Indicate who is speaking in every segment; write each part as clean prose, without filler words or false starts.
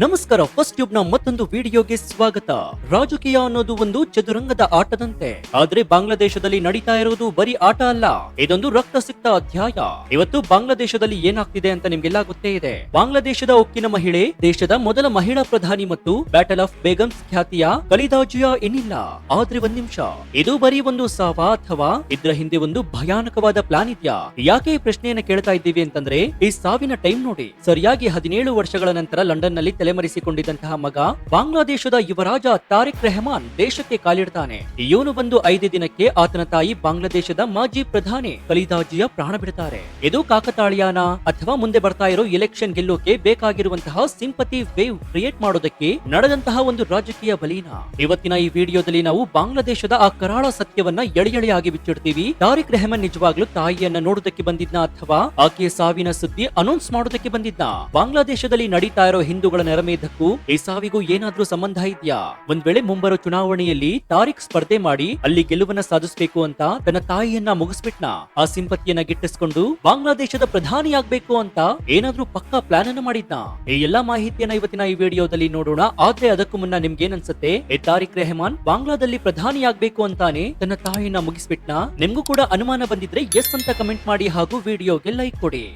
Speaker 1: ನಮಸ್ಕಾರ, first tube ನ ಮತ್ತೊಂದು ವಿಡಿಯೋಗೆ ಸ್ವಾಗತ. ರಾಜಕೀಯ ಅನ್ನೋದು ಒಂದು ಚದುರಂಗದ ಆಟದಂತೆ, ಆದ್ರೆ ಬಾಂಗ್ಲಾದೇಶದಲ್ಲಿ ನಡೀತಾ ಇರುವುದು ಬರೀ ಆಟ ಅಲ್ಲ, ಇದೊಂದು ರಕ್ತಸಿಕ್ತ ಅಧ್ಯಾಯ. ಇವತ್ತು ಬಾಂಗ್ಲಾದೇಶದಲ್ಲಿ ಏನಾಗ್ತಿದೆ ಅಂತ ನಿಮ್ಗೆಲ್ಲ ಗೊತ್ತೇ ಇದೆ. ಬಾಂಗ್ಲಾದೇಶದ ಉಕ್ಕಿನ ಮಹಿಳೆ, ದೇಶದ ಮೊದಲ ಮಹಿಳಾ ಪ್ರಧಾನಿ ಮತ್ತು ಬ್ಯಾಟಲ್ ಆಫ್ ಬೇಗಮ್ಸ್ ಖ್ಯಾತಿಯ ಖಲೀದಾ ಜಿಯಾ ಇನ್ನಿಲ್ಲ. ಆದ್ರೆ ಒಂದ್ ನಿಮಿಷ, ಇದು ಬರೀ ಒಂದು ಸಾವ ಅಥವಾ ಇದ್ರ ಹಿಂದೆ ಒಂದು ಭಯಾನಕವಾದ ಪ್ಲಾನ್ ಇದ್ಯಾ? ಯಾಕೆ ಈ ಪ್ರಶ್ನೆಯನ್ನ ಕೇಳ್ತಾ ಇದ್ದೀವಿ ಅಂತಂದ್ರೆ, ಈ ಸಾವಿನ ಟೈಮ್ ನೋಡಿ. ಸರಿಯಾಗಿ 17 ವರ್ಷಗಳ ನಂತರ ಲಂಡನ್ ನಲ್ಲಿ ತಲೆಮರೆಸಿಕೊಂಡಿದ್ದಂತಹ ಮಗ, ಬಾಂಗ್ಲಾದೇಶದ ಯುವರಾಜ ತಾರಿಕ್ ರೆಹಮಾನ್ ದೇಶಕ್ಕೆ ಕಾಲಿಡ್ತಾನೆ. ಇವನು ಬಂದು 5 ದಿನಕ್ಕೆ ಆತನ ತಾಯಿ ಬಾಂಗ್ಲಾದೇಶದ ಮಾಜಿ ಪ್ರಧಾನಿ ಖಲೀದಾ ಜಿಯಾ ಪ್ರಾಣ ಬಿಡ್ತಾರೆ. ಇದು ಕಾಕತಾಳೀಯನ ಅಥವಾ ಮುಂದೆ ಬರ್ತಾ ಇರೋ ಎಲೆಕ್ಷನ್ ಗೆಲ್ಲೋಕೆ ಬೇಕಾಗಿರುವಂತಹ ಸಿಂಪತಿ ವೇವ್ ಕ್ರಿಯೇಟ್ ಮಾಡೋದಕ್ಕೆ ನಡೆದಂತಹ ಒಂದು ರಾಜಕೀಯ ಬಲೀನ? ಇವತ್ತಿನ ಈ ವಿಡಿಯೋದಲ್ಲಿ ನಾವು ಬಾಂಗ್ಲಾದೇಶದ ಆ ಕರಾಳ ಸತ್ಯವನ್ನ ಎಳೆಯಾಗಿ ಬಿಚ್ಚಿಡ್ತೀವಿ. ತಾರಿಕ್ ರೆಹಮಾನ್ ನಿಜವಾಗ್ಲೂ ತಾಯಿಯನ್ನ ನೋಡೋದಕ್ಕೆ ಬಂದಿದ್ನ ಅಥವಾ ಆಕೆಯ ಸಾವಿನ ಸುದ್ದಿ ಅನೌನ್ಸ್ ಮಾಡೋದಕ್ಕೆ ಬಂದಿದ್ನ? ಬಾಂಗ್ಲಾದೇಶದಲ್ಲಿ ನಡೀತಾ ಇರೋ ಹಿಂದೂಗಳ ನರಮೇಧಕ್ಕೂ ಈ ಸಾವಿಗೂ ಏನಾದ್ರೂ ಸಂಬಂಧ ಇದೆಯಾ? ಒಂದ್ ವೇಳೆ ಮುಂಬರೋ ಚುನಾವಣೆಯಲ್ಲಿ ತಾರಿಕ್ ಸ್ಪರ್ಧೆ ಮಾಡಿ ಅಲ್ಲಿ ಗೆಲುವನ್ನ ಸಾಧಿಸಬೇಕು ಅಂತ ತನ್ನ ತಾಯಿಯನ್ನ ಮುಗಿಸ್ಬಿಟ್ನ? ಆ ಸಿಂಪತಿಯನ್ನ ಗಿಟ್ಟಿಸ್ಕೊಂಡು ಬಾಂಗ್ಲಾದೇಶದ ಪ್ರಧಾನಿ ಆಗ್ಬೇಕು ಅಂತ ಏನಾದ್ರೂ ಪಕ್ಕಾ ಪ್ಲಾನ್ ಅನ್ನ ಮಾಡಿದ್ನ? ಈ ಎಲ್ಲಾ ಮಾಹಿತಿಯನ್ನ ಇವತ್ತಿನ ಈ ವಿಡಿಯೋದಲ್ಲಿ ನೋಡೋಣ. ಆದ್ರೆ ಅದಕ್ಕೂ ಮುನ್ನ ನಿಮ್ಗೆ ಏನನ್ಸುತ್ತೆ? ತಾರಿಕ್ ರೆಹಮಾನ್ ಬಾಂಗ್ಲಾದಲ್ಲಿ ಪ್ರಧಾನಿ ಆಗ್ಬೇಕು ಅಂತಾನೆ ತನ್ನ ತಾಯಿಯನ್ನ ಮುಗಿಸ್ಬಿಟ್ನ? ನಿಮ್ಗೂ ಕೂಡ ಅನುಮಾನ ಬಂದಿದ್ರೆ ಎಸ್ ಅಂತ ಕಮೆಂಟ್ ಮಾಡಿ ಹಾಗೂ ವಿಡಿಯೋಗೆ ಲೈಕ್ ಕೊಡಿ.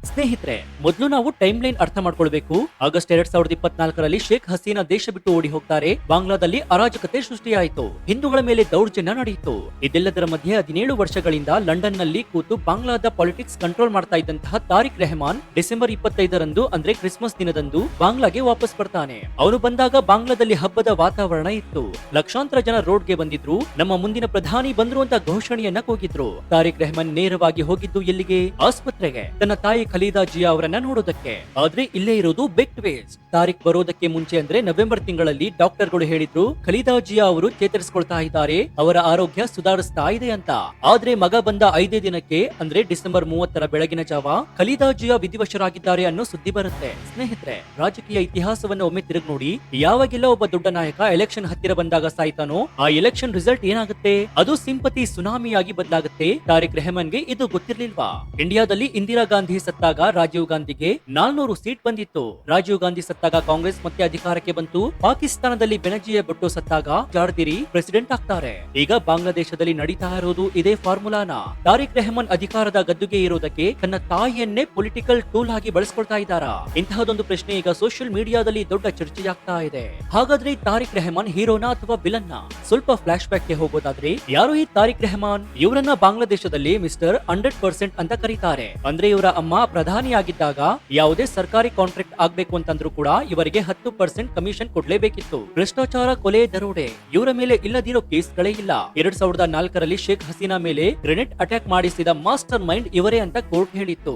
Speaker 1: ಸ್ನೇಹಿತರೆ, ಮೊದಲು ನಾವು ಟೈಮ್ ಲೈನ್ ಅರ್ಥ ಮಾಡ್ಕೊಳ್ಬೇಕು. ಆಗಸ್ಟ್ 2024ರಲ್ಲಿ ಶೇಖ್ ಹಸೀನಾ ದೇಶ ಬಿಟ್ಟು ಓಡಿ ಹೋಗ್ತಾರೆ. ಬಾಂಗ್ಲಾದಲ್ಲಿ ಅರಾಜಕತೆ ಸೃಷ್ಟಿಯಾಯಿತು, ಹಿಂದೂಗಳ ಮೇಲೆ ದೌರ್ಜನ್ಯ ನಡೆಯಿತು. ಇದೆಲ್ಲದರ ಮಧ್ಯೆ 17 ವರ್ಷಗಳಿಂದ ಲಂಡನ್ ನಲ್ಲಿ ಕೂತು ಬಾಂಗ್ಲಾದ ಪಾಲಿಟಿಕ್ಸ್ ಕಂಟ್ರೋಲ್ ಮಾಡ್ತಾ ಇದ್ದಂತಹ ತಾರಿಕ್ ರೆಹಮಾನ್ ಡಿಸೆಂಬರ್ 25ರಂದು ಅಂದ್ರೆ ಕ್ರಿಸ್ಮಸ್ ದಿನದಂದು ಬಾಂಗ್ಲಾಗೆ ವಾಪಸ್ ಬರ್ತಾನೆ. ಅವನು ಬಂದಾಗ ಬಾಂಗ್ಲಾದಲ್ಲಿ ಹಬ್ಬದ ವಾತಾವರಣ ಇತ್ತು. ಲಕ್ಷಾಂತರ ಜನ ರೋಡ್ಗೆ ಬಂದಿದ್ರು, ನಮ್ಮ ಮುಂದಿನ ಪ್ರಧಾನಿ ಬಂದ್ರು ಅಂತ ಘೋಷಣೆಯನ್ನ ಕೂಗಿದ್ರು. ತಾರಿಕ್ ರೆಹಮಾನ್ ನೇರವಾಗಿ ಹೋಗಿದ್ದು ಎಲ್ಲಿಗೆ? ಆಸ್ಪತ್ರೆಗೆ, ತನ್ನ ತಾಯಿ ಖಲೀದಾ ಜಿಯಾ ಅವರನ್ನ ನೋಡೋದಕ್ಕೆ. ಆದ್ರೆ ಇಲ್ಲೇ ಇರೋದು ಬಿಗ್ ಟ್ವಿಸ್ಟ್. ತಾರಿಕ್ ಬರೋದಕ್ಕೆ ಮುಂಚೆ ಅಂದ್ರೆ ನವೆಂಬರ್ ತಿಂಗಳಲ್ಲಿ ಡಾಕ್ಟರ್ಗಳು ಹೇಳಿದ್ರು ಖಲೀದಾ ಜಿಯಾ ಅವರು ಚೇತರಿಸಿಕೊಳ್ತಾ ಇದ್ದಾರೆ, ಅವರ ಆರೋಗ್ಯ ಸುಧಾರಿಸ್ತಾ ಇದೆ ಅಂತ. ಆದ್ರೆ ಮಗ ಬಂದ 5 ದಿನಕ್ಕೆ ಅಂದ್ರೆ ಡಿಸೆಂಬರ್ 30ರ ಬೆಳಗಿನ ಜಾವ ಖಲೀದಾ ಜಿಯಾ ವಿಧಿವಶರಾಗಿದ್ದಾರೆ ಅನ್ನೋ ಸುದ್ದಿ ಬರುತ್ತೆ. ಸ್ನೇಹಿತರೆ, ರಾಜಕೀಯ ಇತಿಹಾಸವನ್ನು ಒಮ್ಮೆ ತಿರುಗಿ ನೋಡಿ. ಯಾವಾಗೆಲ್ಲ ಒಬ್ಬ ದೊಡ್ಡ ನಾಯಕ ಎಲೆಕ್ಷನ್ ಹತ್ತಿರ ಬಂದಾಗ ಸಾಯ್ತಾನೋ, ಆ ಎಲೆಕ್ಷನ್ ರಿಸಲ್ಟ್ ಏನಾಗುತ್ತೆ? ಅದು ಸಿಂಪತಿ ಸುನಾಮಿಯಾಗಿ ಬದಲಾಗುತ್ತೆ. ತಾರಿಕ್ ರೆಹಮಾನ್ಗೆ ಇದು ಗೊತ್ತಿರ್ಲಿಲ್ವಾ? ಇಂಡಿಯಾದಲ್ಲಿ ಇಂದಿರಾ ಗಾಂಧಿ ಸತ್ತಾಗ ರಾಜೀವ್ ಗಾಂಧಿಗೆ 400 ಸೀಟ್ ಬಂದಿತ್ತು. ರಾಜೀವ್ ಗಾಂಧಿ ಸತ್ತಾಗ ಕಾಂಗ್ರೆಸ್ ಮತ್ತೆ ಅಧಿಕಾರಕ್ಕೆ ಬಂತು. ಪಾಕಿಸ್ತಾನದಲ್ಲಿ ಬೆನಜಿಯ ಭುಟ್ಟೋ ಸತ್ತಾಗ ಜಾರ್ದಿರಿ ಪ್ರೆಸಿಡೆಂಟ್ ಆಗ್ತಾರೆ. ಈಗ ಬಾಂಗ್ಲಾದೇಶದಲ್ಲಿ ನಡೀತಾ ಇರೋದು ಇದೇ ಫಾರ್ಮುಲಾನ. ತಾರಿಕ್ ರೆಹಮಾನ್ ಅಧಿಕಾರದ ಗದ್ದುಗೆ ಇರೋದಕ್ಕೆ ತನ್ನ ತಾಯಿಯನ್ನೇ ಪೊಲಿಟಿಕಲ್ ಟೂಲ್ ಆಗಿ ಬಳಸ್ಕೊಳ್ತಾ ಇದ್ದಾರಾ? ಇಂತಹದೊಂದು ಪ್ರಶ್ನೆ ಈಗ ಸೋಷಿಯಲ್ ಮೀಡಿಯಾದಲ್ಲಿ ದೊಡ್ಡ ಚರ್ಚೆಯಾಗ್ತಾ ಇದೆ. ಹಾಗಾದ್ರೆ ತಾರಿಕ್ ರೆಹಮಾನ್ ಹೀರೋನಾ ಅಥವಾ ವಿಲನ್ನ? ಸ್ವಲ್ಪ ಫ್ಲಾಶ್ ಬ್ಯಾಕ್ ಗೆ ಹೋಗೋದಾದ್ರೆ, ಯಾರು ಈ ತಾರಿಕ್ ರೆಹಮಾನ್? ಇವರನ್ನ ಬಾಂಗ್ಲಾದೇಶದಲ್ಲಿ ಮಿಸ್ಟರ್ 100% ಅಂತ ಕರೀತಾರೆ. ಅಂದ್ರೆ ಇವರ ಅಮ್ಮ ಪ್ರಧಾನಿಯಾಗಿದ್ದಾಗ ಯಾವುದೇ ಸರ್ಕಾರಿ ಕಾಂಟ್ರಾಕ್ಟ್ ಆಗ್ಬೇಕು ಅಂತಂದ್ರೂ ಕೂಡ ಇವರಿಗೆ 10% ಕಮಿಷನ್ ಕೊಡ್ಲೇಬೇಕಿತ್ತು. ಭ್ರಷ್ಟಾಚಾರ, ಕೊಲೆ, ದರೋಡೆ ಇವರ ಮೇಲೆ ಇಲ್ಲದಿರೋ ಕೇಸ್ಗಳೇ ಇಲ್ಲ. 2004ರಲ್ಲಿ ಶೇಖ್ ಹಸೀನಾ ಮೇಲೆ ಗ್ರೆನೇಡ್ ಅಟ್ಯಾಕ್ ಮಾಡಿಸಿದ ಮಾಸ್ಟರ್ ಮೈಂಡ್ ಇವರೇ ಅಂತ ಕೋರ್ಟ್ ಹೇಳಿತ್ತು.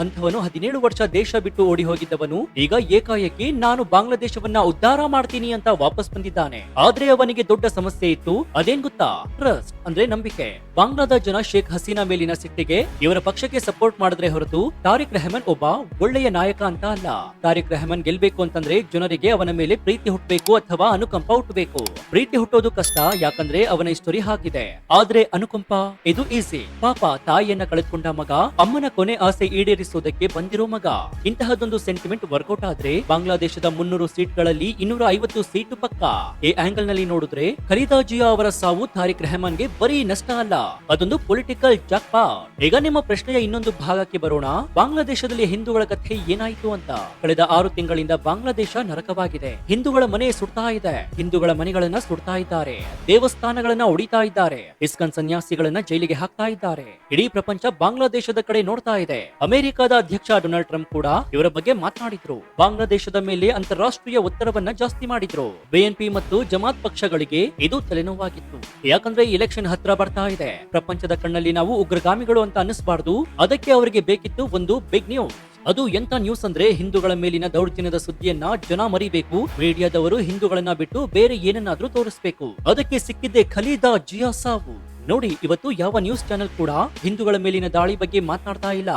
Speaker 1: ಅಂಥವನು 17 ವರ್ಷ ದೇಶ ಬಿಟ್ಟು ಓಡಿ ಹೋಗಿದ್ದವನು ಈಗ ಏಕಾಏಕಿ ನಾನು ಬಾಂಗ್ಲಾದೇಶವನ್ನ ಉದ್ಧಾರ ಮಾಡ್ತೀನಿ ಅಂತ ವಾಪಸ್ ಬಂದಿದ್ದಾನೆ. ಆದ್ರೆ ಅವನಿಗೆ ದೊಡ್ಡ ಸಮಸ್ಯೆ ಇತ್ತು. ಅದೇನ್ ಗೊತ್ತಾ? ಟ್ರಸ್ಟ್ ಅಂದ್ರೆ ನಂಬಿಕೆ. ಬಾಂಗ್ಲಾದ ಜನ ಶೇಖ್ ಹಸೀನಾ ಮೇಲಿನ ಸಿಟ್ಟಿಗೆ ಇವರ ಪಕ್ಷಕ್ಕೆ ಸಪೋರ್ಟ್ ಮಾಡಿದ್ರೆ ಹೊರತು ತಾರಿಕ್ ರೆಹಮಾನ್ ಒಬ್ಬ ಒಳ್ಳೆಯ ನಾಯಕ ಅಂತ ಅಲ್ಲ. ತಾರಿಕ್ ರೆಹಮಾನ್ ಗೆಲ್ಬೇಕು ಅಂತಂದ್ರೆ ಜನರಿಗೆ ಅವನ ಮೇಲೆ ಪ್ರೀತಿ ಹುಟ್ಟಬೇಕು ಅಥವಾ ಅನುಕಂಪ ಹುಟ್ಟಬೇಕು. ಪ್ರೀತಿ ಹುಟ್ಟೋದು ಕಷ್ಟ, ಯಾಕಂದ್ರೆ ಅವನ ಹಿಸ್ಟರಿ ಹಾಕಿದೆ. ಆದ್ರೆ ಅನುಕಂಪ ಇದು ಈಸಿ. ಪಾಪ, ತಾಯಿಯನ್ನ ಕಳೆದುಕೊಂಡ ಮಗ, ಅಮ್ಮನ ಕೊನೆ ಆಸೆ ಈಡೇರಿಸೋದಕ್ಕೆ ಬಂದಿರೋ ಮಗ. ಇಂತಹದೊಂದು ಸೆಂಟಿಮೆಂಟ್ ವರ್ಕೌಟ್ ಆದ್ರೆ ಬಾಂಗ್ಲಾದೇಶದ 300 ಸೀಟ್ಗಳಲ್ಲಿ 250 ಸೀಟು ಪಕ್ಕ. ಈ ಆಂಗಲ್ ನಲ್ಲಿ ನೋಡಿದ್ರೆ ಖಲೀದಾ ಜಿಯಾ ಅವರ ಸಾವು ತಾರಿಕ್ ರೆಹಮಾನ್ಗೆ ಬರೀ ನಷ್ಟ ಅಲ್ಲ, ಅದೊಂದು ಪೊಲಿಟಿಕಲ್ ಜಾಕ್ಪಾಟ್. ಈಗ ನಿಮ್ಮ ಪ್ರಶ್ನೆಯ ಇನ್ನೊಂದು ಭಾಗಕ್ಕೆ ಬರೋಣ. ಬಾಂಗ್ಲಾದೇಶದಲ್ಲಿ ಹಿಂದೂಗಳ ಕಥೆ ಏನಾಯಿತು ಅಂತ. ಕಳೆದ 6 ತಿಂಗಳಿಂದ ಬಾಂಗ್ಲಾದೇಶ ನರಕವಾಗಿದೆ. ಹಿಂದೂಗಳ ಮನೆ ಸುಡ್ತಾ ಇದೆ, ಹಿಂದೂಗಳ ಮನೆಗಳನ್ನ ಸುಡ್ತಾ ಇದ್ದಾರೆ, ದೇವಸ್ಥಾನಗಳನ್ನ ಹೊಡಿತಾ ಇದ್ದಾರೆ, ಇಸ್ಕಾನ್ ಸನ್ಯಾಸಿಗಳನ್ನ ಜೈಲಿಗೆ ಹಾಕ್ತಾ ಇದ್ದಾರೆ. ಇಡೀ ಪ್ರಪಂಚ ಬಾಂಗ್ಲಾದೇಶದ ಕಡೆ ನೋಡ್ತಾ ಇದೆ. ಅಮೆರಿಕದ ಅಧ್ಯಕ್ಷ ಡೊನಾಲ್ಡ್ ಟ್ರಂಪ್ ಕೂಡ ಇವರ ಬಗ್ಗೆ ಮಾತನಾಡಿದ್ರು. ಬಾಂಗ್ಲಾದೇಶದ ಮೇಲೆ ಅಂತಾರಾಷ್ಟ್ರೀಯ ಒತ್ತಡವನ್ನ ಜಾಸ್ತಿ ಮಾಡಿದ್ರು. ಬಿಎನ್ಪಿ ಮತ್ತು ಜಮಾತ್ ಪಕ್ಷಗಳಿಗೆ ಇದು ತಲೆನೋವಾಗಿತ್ತು. ಯಾಕಂದ್ರೆ ಎಲೆಕ್ಷನ್ ಹತ್ರ ಬರ್ತಾ ಇದೆ. ಪ್ರಪಂಚದ ಕಣ್ಣಲ್ಲಿ ನಾವು ಉಗ್ರಗಾಮಿಗಳು ಅಂತ ಅನ್ನಿಸಬಾರ್ದು. ಅದಕ್ಕೆ ಅವರಿಗೆ ಬೇಕಿತ್ತು ಒಂದು ಬಿಗ್ ನ್ಯೂಸ್. ಅದು ಎಂತ ನ್ಯೂಸ್ ಅಂದ್ರೆ, ಹಿಂದೂಗಳ ಮೇಲಿನ ದೌರ್ಜನ್ಯದ ಸುದ್ದಿಯನ್ನ ಜನ ಮರಿಬೇಕು. ಮೀಡಿಯಾದವರು ಹಿಂದೂಗಳನ್ನ ಬಿಟ್ಟು ಬೇರೆ ಏನನ್ನಾದ್ರೂ ತೋರಿಸಬೇಕು. ಅದಕ್ಕೆ ಸಿಕ್ಕಿದ್ದೆ ಖಲೀದಾ ಜಿಯಾ ಸಾವು. ನೋಡಿ, ಇವತ್ತು ಯಾವ ನ್ಯೂಸ್ ಚಾನೆಲ್ ಕೂಡ ಹಿಂದೂಗಳ ಮೇಲಿನ ದಾಳಿ ಬಗ್ಗೆ ಮಾತನಾಡ್ತಾ ಇಲ್ಲ.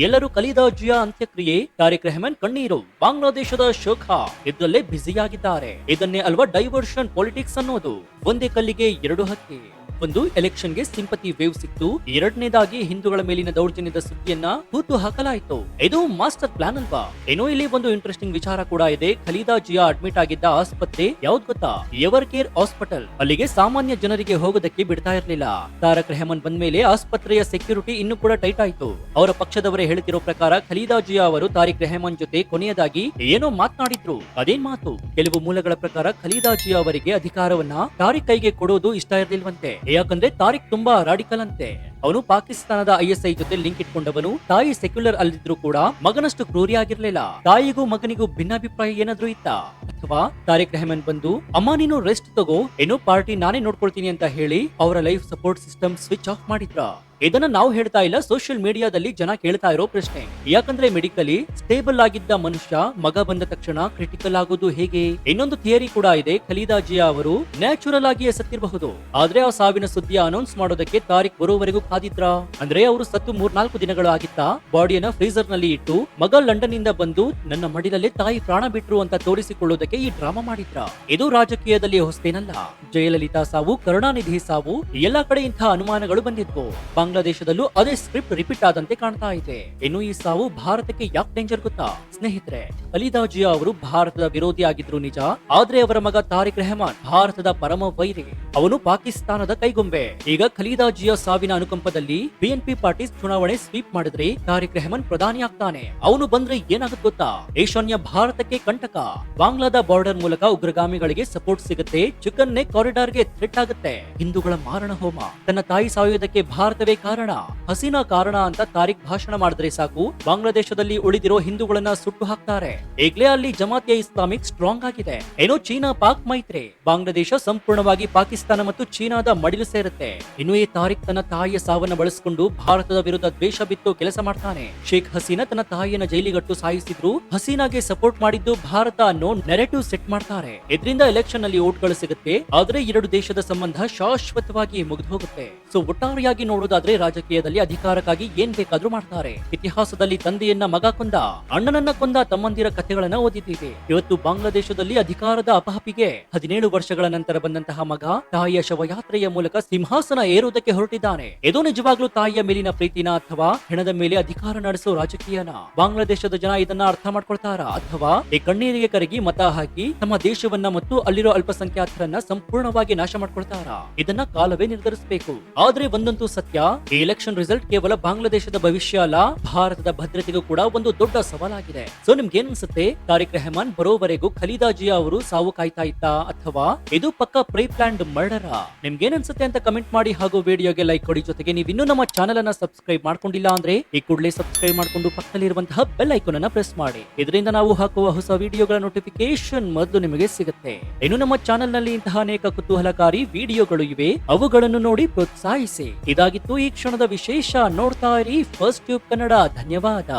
Speaker 1: ಎಲ್ಲರೂ ಖಲೀದಾ ಜಿಯಾ ಅಂತ್ಯಕ್ರಿಯೆ, ತಾರಿಕ್ ರೆಹಮಾನ್ ಕಣ್ಣೀರು, ಬಾಂಗ್ಲಾದೇಶದ ಶೋಕ ಇದ್ರಲ್ಲೇ ಬ್ಯುಸಿಯಾಗಿದ್ದಾರೆ. ಇದನ್ನೇ ಅಲ್ವಾ ಡೈವರ್ಷನ್ ಪಾಲಿಟಿಕ್ಸ್ ಅನ್ನೋದು. ಒಂದೇ ಕಲ್ಲಿಗೆ 2 ಹಕ್ಕಿ. ಒಂದು, ಎಲೆಕ್ಷನ್ಗೆ ಸಿಂಪತಿ ವೇವ್ ಸಿಕ್ತು. ಎರಡನೇದಾಗಿ ಹಿಂದೂಗಳ ಮೇಲಿನ ದೌರ್ಜನ್ಯದ ಸುದ್ದಿಯನ್ನ ಹೂತು ಹಾಕಲಾಯಿತು. ಇದು ಮಾಸ್ಟರ್ ಪ್ಲಾನ್ ಅಲ್ವಾ? ಏನೋ ಇಲ್ಲಿ ಒಂದು ಇಂಟ್ರೆಸ್ಟಿಂಗ್ ವಿಚಾರ ಕೂಡ ಇದೆ. ಖಲೀದಾ ಜಿಯಾ ಅಡ್ಮಿಟ್ ಆಗಿದ್ದ ಆಸ್ಪತ್ರೆ ಯಾವ್ದು ಗೊತ್ತಾ? Ever care hospital. ಅಲ್ಲಿಗೆ ಸಾಮಾನ್ಯ ಜನರಿಗೆ ಹೋಗೋದಕ್ಕೆ ಬಿಡ್ತಾ ಇರಲಿಲ್ಲ. ತಾರಕ್ ರೆಹಮಾನ್ ಬಂದ್ಮೇಲೆ ಆಸ್ಪತ್ರೆಯ ಸೆಕ್ಯೂರಿಟಿ ಇನ್ನೂ ಕೂಡ ಟೈಟ್ ಆಯ್ತು. ಅವರ ಪಕ್ಷದವರೇ ಹೇಳ್ತಿರೋ ಪ್ರಕಾರ ಖಲೀದಾ ಜಿಯಾ ಅವರು ತಾರಿಕ್ ರೆಹಮಾನ್ ಜೊತೆ ಕೊನೆಯದಾಗಿ ಏನೋ ಮಾತನಾಡಿದ್ರು. ಅದೇನ್ ಮಾತು? ಕೆಲವು ಮೂಲಗಳ ಪ್ರಕಾರ ಖಲೀದಾ ಜಿಯಾ ಅವರಿಗೆ ಅಧಿಕಾರವನ್ನ ತಾರಿಕ್ ಕೈಗೆ ಕೊಡೋದು ಇಷ್ಟ ಇರಲಿಲ್ವಂತೆ. ಯಾಕಂದ್ರೆ ತಾರಿಕ್ ತುಂಬಾ ರಾಡಿಕಲ್ ಅಂತೆ. ಅವನು ಪಾಕಿಸ್ತಾನದ ISI ಜೊತೆ ಲಿಂಕ್ ಇಟ್ಕೊಂಡವನು. ತಾಯಿ ಸೆಕ್ಯುಲರ್ ಅಲ್ಲಿದ್ರು ಕೂಡ ಮಗನಷ್ಟು ಕ್ರೂರಿಯಾಗಿರ್ಲಿಲ್ಲ. ತಾಯಿಗೂ ಮಗನಿಗೂ ಭಿನ್ನಾಭಿಪ್ರಾಯ ಏನಾದ್ರೂ ಇತ್ತ? ಅಥವಾ ತಾರಿಕ್ ರೆಹಮಾನ್ ಬಂದು ಅಮ್ಮ ನೀನು ರೆಸ್ಟ್ ತಗೋ, ಏನೋ ಪಾರ್ಟಿ ನಾನೇ ನೋಡ್ಕೊಳ್ತೀನಿ ಅಂತ ಹೇಳಿ ಅವರ life support system switch off ಮಾಡಿದ್ರ? ಇದನ್ನ ನಾವು ಹೇಳ್ತಾ ಇಲ್ಲ, ಸೋಷಿಯಲ್ ಮೀಡಿಯಾದಲ್ಲಿ ಜನ ಕೇಳ್ತಾ ಇರೋ ಪ್ರಶ್ನೆ. ಯಾಕಂದ್ರೆ ಮೆಡಿಕಲಿ ಸ್ಟೇಬಲ್ ಆಗಿದ್ದ ಮನುಷ್ಯ ಮಗ ಬಂದ ತಕ್ಷಣ ಕ್ರಿಟಿಕಲ್ ಆಗೋದು ಹೇಗೆ? ಇನ್ನೊಂದು ಥಿಯರಿ ಕೂಡ ಇದೆ. ಖಲೀದಾ ಜಿಯಾ ಅವರು ನ್ಯಾಚುರಲ್ ಆಗಿಯೇ ಸತ್ತಿರಬಹುದು. ಆದ್ರೆ ಆ ಸಾವಿನ ಸುದ್ದಿಯ ಅನೌನ್ಸ್ ಮಾಡೋದಕ್ಕೆ ತಾರಿಕ್ ಬರೋವರೆಗೂ ಕಾದಿದ್ರ? ಅಂದ್ರೆ ಅವರು ಸತ್ತು 3-4 ದಿನಗಳು ಆಗಿತ್ತ. ಬಾಡಿಯನ್ನ ಫ್ರೀಜರ್ ನಲ್ಲಿ ಇಟ್ಟು ಮಗ ಲಂಡನ್ ಇಂದ ಬಂದು ನನ್ನ ಮಡಿಲಲ್ಲೇ ತಾಯಿ ಪ್ರಾಣ ಬಿಟ್ರು ಅಂತ ತೋರಿಸಿಕೊಳ್ಳೋದಕ್ಕೆ ಈ ಡ್ರಾಮಾ ಮಾಡಿದ್ರ? ಇದು ರಾಜಕೀಯದಲ್ಲಿ ಹೊಸತೇನಲ್ಲ. ಜಯಲಲಿತಾ ಸಾವು, ಕರುಣಾನಿಧಿ ಸಾವು, ಎಲ್ಲಾ ಕಡೆ ಇಂತಹ ಅನುಮಾನಗಳು ಬಂದಿದ್ವು. ಬಾಂಗ್ಲಾದೇಶದಲ್ಲೂ ಅದೇ ಸ್ಕ್ರಿಪ್ಟ್ ರಿಪೀಟ್ ಆದಂತೆ ಕಾಣ್ತಾ ಇದೆ. ಇನ್ನು ಈ ಸಾವು ಭಾರತಕ್ಕೆ ಯಾಕೆ ಡೇಂಜರ್ ಗೊತ್ತಾ ಸ್ನೇಹಿತರೆ? ಖಲೀದಾ ಜಿಯಾ ಅವರು ಭಾರತದ ವಿರೋಧಿ ಆಗಿದ್ರು ನಿಜ, ಆದ್ರೆ ಅವರ ಮಗ ತಾರಿಕ್ ರೆಹಮಾನ್ ಭಾರತದ ಪರಮ ವೈರಿ. ಅವನು ಪಾಕಿಸ್ತಾನದ ಕೈಗೊಂಬೆ. ಈಗ ಖಲೀದಾ ಜಿಯಾ ಸಾವಿನ ಅನುಕಂಪದಲ್ಲಿ BNP ಪಾರ್ಟಿ ಚುನಾವಣೆ ಸ್ವೀಪ್ ಮಾಡಿದ್ರೆ ತಾರಿಕ್ ರೆಹಮಾನ್ ಪ್ರಧಾನಿ ಆಗ್ತಾನೆ. ಅವನು ಬಂದ್ರೆ ಏನಾಗುತ್ತೆ ಗೊತ್ತಾ? ಈಶಾನ್ಯ ಭಾರತಕ್ಕೆ ಕಂಟಕ. ಬಾಂಗ್ಲಾದ ಬಾರ್ಡರ್ ಮೂಲಕ ಉಗ್ರಗಾಮಿಗಳಿಗೆ ಸಪೋರ್ಟ್ ಸಿಗುತ್ತೆ. ಚಿಕನ್ ನೇ ಕಾರಿಡಾರ್ ಗೆ ಥ್ರೆಟ್ ಆಗುತ್ತೆ. ಹಿಂದೂಗಳ ಮಾರಣ ಹೋಮ. ತನ್ನ ತಾಯಿ ಸಾಯುವುದಕ್ಕೆ ಭಾರತವೇ ಕಾರಣ, ಹಸೀನಾ ಕಾರಣ ಅಂತ ತಾರಿಕ್ ಭಾಷಣ ಮಾಡಿದ್ರೆ ಸಾಕು, ಬಾಂಗ್ಲಾದೇಶದಲ್ಲಿ ಉಳಿದಿರೋ ಹಿಂದೂಗಳನ್ನ ಸುಟ್ಟು ಹಾಕ್ತಾರೆ. ಈಗಲೇ ಅಲ್ಲಿ ಜಮಾತ್ ಇಸ್ಲಾಮಿಕ್ ಸ್ಟ್ರಾಂಗ್ ಆಗಿದೆ. ಏನೋ ಚೀನಾ ಪಾಕ್ ಮೈತ್ರಿ. ಬಾಂಗ್ಲಾದೇಶ ಸಂಪೂರ್ಣವಾಗಿ ಪಾಕಿಸ್ತಾನ ಮತ್ತು ಚೀನಾದ ಮಡಿಲು ಸೇರುತ್ತೆ. ಇನ್ನು ಈ ತಾರಿಕ್ ತನ್ನ ತಾಯಿಯ ಸಾವನ್ನ ಬಳಸಿಕೊಂಡು ಭಾರತದ ವಿರುದ್ಧ ದ್ವೇಷ ಬಿತ್ತು ಕೆಲಸ ಮಾಡ್ತಾನೆ. ಶೇಖ್ ಹಸೀನಾ ತನ್ನ ತಾಯಿಯನ್ನ ಜೈಲಿಗಟ್ಟು ಸಾಯಿಸಿದ್ರು. ಹಸೀನಾಗೆ ಸಪೋರ್ಟ್ ಮಾಡಿದ್ದು ಭಾರತ ಅನ್ನೋ ನೆರೆಟಿವ್ ಸೆಟ್ ಮಾಡ್ತಾರೆ. ಇದರಿಂದ ಎಲೆಕ್ಷನ್ ಅಲ್ಲಿ ಓಟ್ಗಳು ಸಿಗುತ್ತೆ. ಆದ್ರೆ ಎರಡು ದೇಶದ ಸಂಬಂಧ ಶಾಶ್ವತವಾಗಿ ಮುಗಿದು ಹೋಗುತ್ತೆ. ಸೊ ಒಟ್ಟಾರೆಯಾಗಿ ನೋಡೋದಾದ್ರೆ ರಾಜಕೀಯದಲ್ಲಿ ಅಧಿಕಾರಕ್ಕಾಗಿ ಏನ್ ಬೇಕಾದ್ರೂ ಮಾಡ್ತಾರೆ. ಇತಿಹಾಸದಲ್ಲಿ ತಂದೆಯನ್ನ ಮಗ ಕೊಂದ, ಅಣ್ಣನನ್ನ ಕೊಂದ ತಮ್ಮಂದಿರ ಕಥೆಗಳನ್ನ ಓದಿದ್ದೀವಿ. ಇವತ್ತು ಬಾಂಗ್ಲಾದೇಶದಲ್ಲಿ ಅಧಿಕಾರದ ಅಪಹಪಿಗೆ 17 ವರ್ಷಗಳ ನಂತರ ಬಂದಂತಹ ಮಗ ತಾಯಿಯ ಶವಯಾತ್ರೆಯ ಮೂಲಕ ಸಿಂಹಾಸನ ಏರುವುದಕ್ಕೆ ಹೊರಟಿದ್ದಾನೆ. ಇದು ನಿಜವಾಗ್ಲೂ ತಾಯಿಯ ಮೇಲಿನ ಪ್ರೀತಿನ ಅಥವಾ ಹೆಣದ ಮೇಲೆ ಅಧಿಕಾರ ನಡೆಸೋ ರಾಜಕೀಯನ? ಬಾಂಗ್ಲಾದೇಶದ ಜನ ಇದನ್ನ ಅರ್ಥ ಮಾಡ್ಕೊಳ್ತಾರ ಅಥವಾ ಈ ಕಣ್ಣೀರಿಗೆ ಕರಗಿ ಮತ ಹಾಕಿ ತಮ್ಮ ದೇಶವನ್ನ ಮತ್ತು ಅಲ್ಲಿರೋ ಅಲ್ಪಸಂಖ್ಯಾತರನ್ನ ಸಂಪೂರ್ಣವಾಗಿ ನಾಶ ಮಾಡ್ಕೊಳ್ತಾರ? ಇದನ್ನ ಕಾಲವೇ ನಿರ್ಧರಿಸಬೇಕು. ಆದ್ರೆ ಒಂದಂತೂ ಸತ್ಯ, ಈ ಎಲೆಕ್ಷನ್ ರಿಸಲ್ಟ್ ಕೇವಲ ಬಾಂಗ್ಲಾದೇಶದ ಭವಿಷ್ಯ ಅಲ್ಲ, ಭಾರತದ ಭದ್ರತೆಗೂ ಕೂಡ ಒಂದು ದೊಡ್ಡ ಸವಾಲಾಗಿದೆ. ಸೊ ನಿಮ್ಗೆ ಏನ್ ಅನ್ಸುತ್ತೆ? ತಾರಿಕ್ ರೆಹಮಾನ್ ಬರೋವರೆಗೂ ಖಲೀದಾ ಜಿಯಾ ಅವರು ಸಾವು ಕಾಯ್ತಾ ಇತ್ತ ಅಥವಾ ಇದು ಪಕ್ಕ ಪ್ರೀ ಪ್ಲಾನ್ಡ್ ಮರ್ಡರ್? ನಿಮ್ಗೆ ಏನ್ ಅನ್ಸುತ್ತೆ ಅಂತ ಕಮೆಂಟ್ ಮಾಡಿ. ಹಾಗೂ ವಿಡಿಯೋಗೆ ಲೈಕ್ ಕೊಡಿ. ಜೊತೆಗೆ ನೀವು ಇನ್ನೂ ನಮ್ಮ ಚಾನೆಲ್ ಅನ್ನ ಸಬ್ಸ್ಕ್ರೈಬ್ ಮಾಡ್ಕೊಂಡಿಲ್ಲ ಅಂದ್ರೆ ಈ ಕೂಡಲೇ ಸಬ್ಸ್ಕ್ರೈಬ್ ಮಾಡ್ಕೊಂಡು ಪಕ್ಕದಲ್ಲಿರುವಂತಹ ಬೆಲ್ ಐಕಾನ್ ಅನ್ನ ಪ್ರೆಸ್ ಮಾಡಿ. ಇದರಿಂದ ನಾವು ಹಾಕುವ ಹೊಸ ವಿಡಿಯೋಗಳ ನೋಟಿಫಿಕೇಶನ್ ಮೊದಲು ನಿಮಗೆ ಸಿಗುತ್ತೆ. ಇನ್ನು ನಮ್ಮ ಚಾನೆಲ್ ನಲ್ಲಿ ಇಂತಹ ಅನೇಕ ಕುತೂಹಲಕಾರಿ ವಿಡಿಯೋಗಳು ಇವೆ, ಅವುಗಳನ್ನು ನೋಡಿ ಪ್ರೋತ್ಸಾಹಿಸಿ. ಇದಾಗಿತ್ತು ಈ ಕ್ಷಣದ ವಿಶೇಷ. ನೋಡ್ತಾ ಇರಿ ಫಸ್ಟ್ ಟ್ಯೂಬ್ ಕನ್ನಡ. ಧನ್ಯವಾದ.